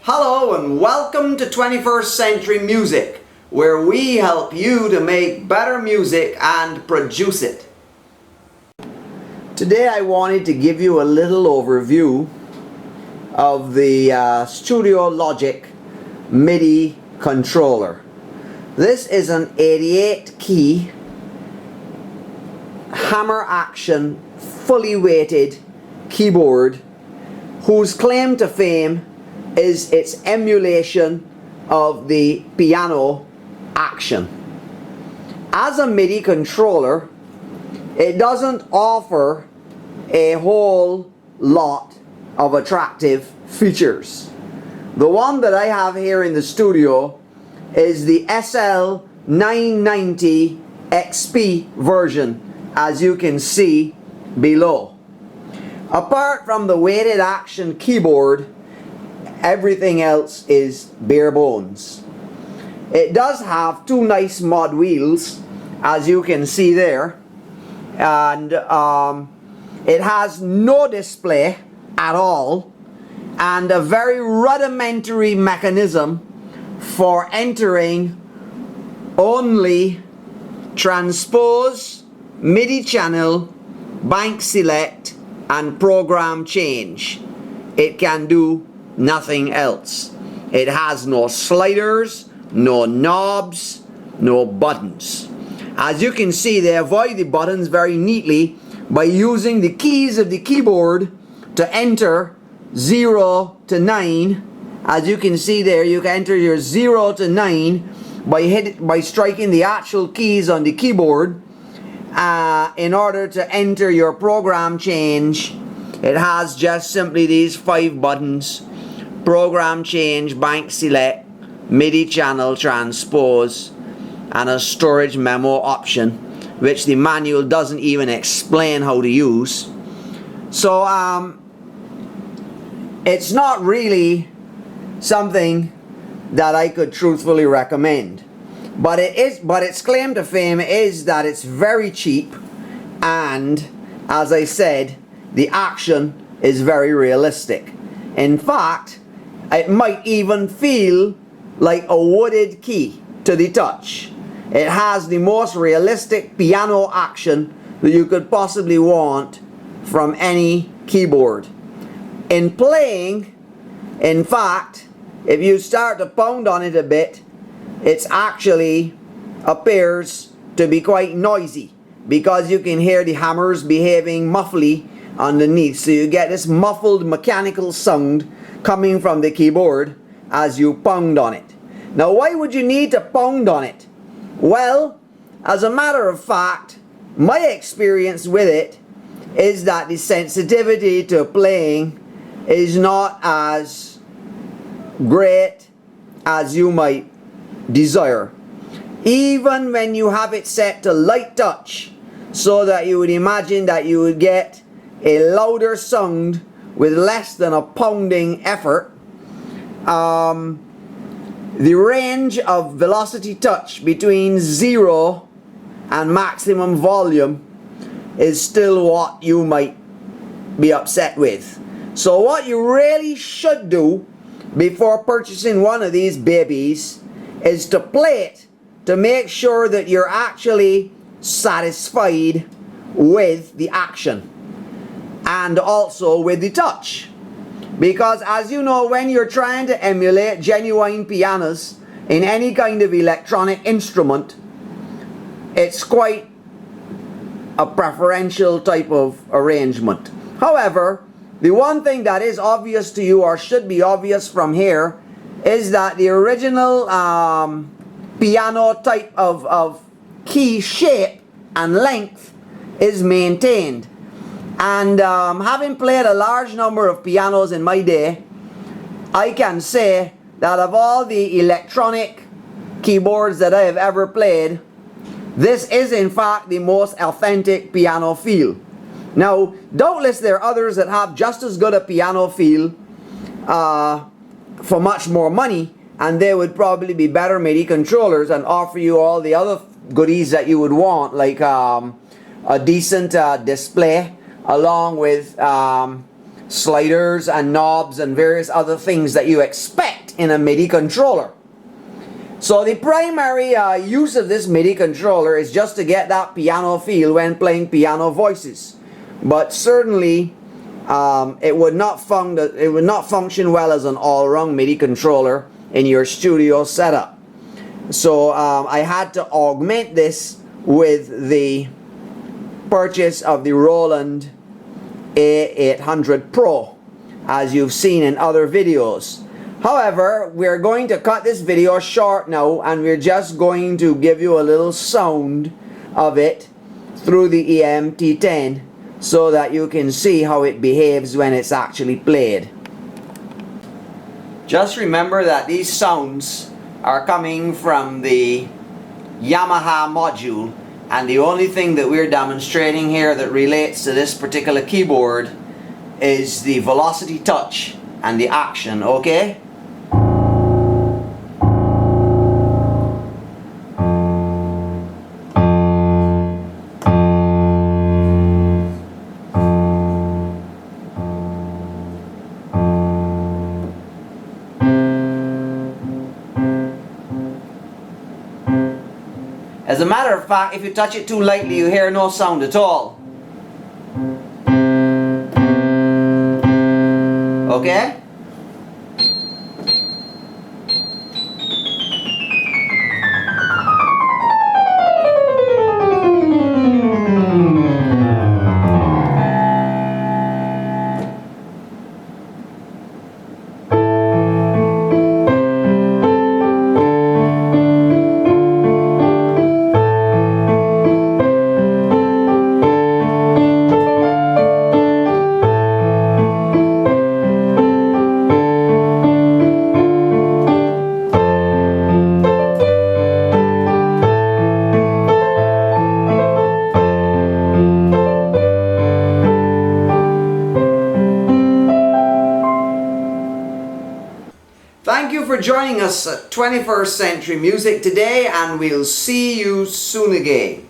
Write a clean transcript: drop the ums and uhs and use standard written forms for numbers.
Hello and welcome to 21st Century Music, where we help you to make better music and produce it. Today I wanted to give you a little overview of the Studio Logic MIDI controller. This is an 88 key hammer action fully weighted keyboard whose claim to fame is its emulation of the piano action. As a MIDI controller, it doesn't offer a whole lot of attractive features. The one that I have here in the studio is the SL-990 xp version, as you can see below. Apart from the weighted action keyboard, everything else is bare bones. It does have two nice mod wheels, as you can see there, and it has no display at all and a very rudimentary mechanism for entering only transpose, MIDI channel, bank select and program change. It can do nothing else. It has no sliders, no knobs, no buttons. As you can see, they avoid the buttons very neatly by using the keys of the keyboard to enter 0 to 9. As you can see there, you can enter your 0 to 9 by striking the actual keys on the keyboard in order to enter your program change. It has just simply these 5 buttons: program change, bank select, MIDI channel transpose, and a storage memo option, which the manual doesn't even explain how to use. So it's not really something that I could truthfully recommend, but its claim to fame is that it's very cheap, and as I said, the action is very realistic. In fact, it might even feel like a wooded key to the touch. It has the most realistic piano action that you could possibly want from any keyboard. In playing, in fact, if you start to pound on it a bit, it actually appears to be quite noisy, because you can hear the hammers behaving muffly underneath. So you get this muffled mechanical sound coming from the keyboard as you pound on it. Now, why would you need to pound on it? Well, as a matter of fact, my experience with it is that the sensitivity to playing is not as great as you might desire. Even when you have it set to light touch, so that you would imagine that you would get a louder sound with less than a pounding effort, the range of velocity touch between 0 and maximum volume is still what you might be upset with. So what you really should do before purchasing one of these babies is to play it to make sure that you're actually satisfied with the action and also with the touch. Because as you know, when you're trying to emulate genuine pianos in any kind of electronic instrument, it's quite a preferential type of arrangement. However, the one thing that is obvious to you, or should be obvious from here, is that the original piano type of key shape and length is maintained. And having played a large number of pianos in my day, I can say that of all the electronic keyboards that I have ever played, this is in fact the most authentic piano feel. Now, doubtless there are others that have just as good a piano feel for much more money, and they would probably be better MIDI controllers and offer you all the other goodies that you would want, like a decent display, along with sliders and knobs and various other things that you expect in a MIDI controller. So the primary use of this MIDI controller is just to get that piano feel when playing piano voices. But certainly it would not function well as an all-round MIDI controller in your studio setup. So I had to augment this with the purchase of the Roland A800 Pro, as you've seen in other videos. However, we're going to cut this video short now, and we're just going to give you a little sound of it through the EMT10 so that you can see how it behaves when it's actually played. Just remember that these sounds are coming from the Yamaha module, and the only thing that we're demonstrating here that relates to this particular keyboard is the velocity touch and the action, okay? As a matter of fact, if you touch it too lightly, you hear no sound at all. Okay? Thank you for joining us at 21st Century Music today, and we'll see you soon again.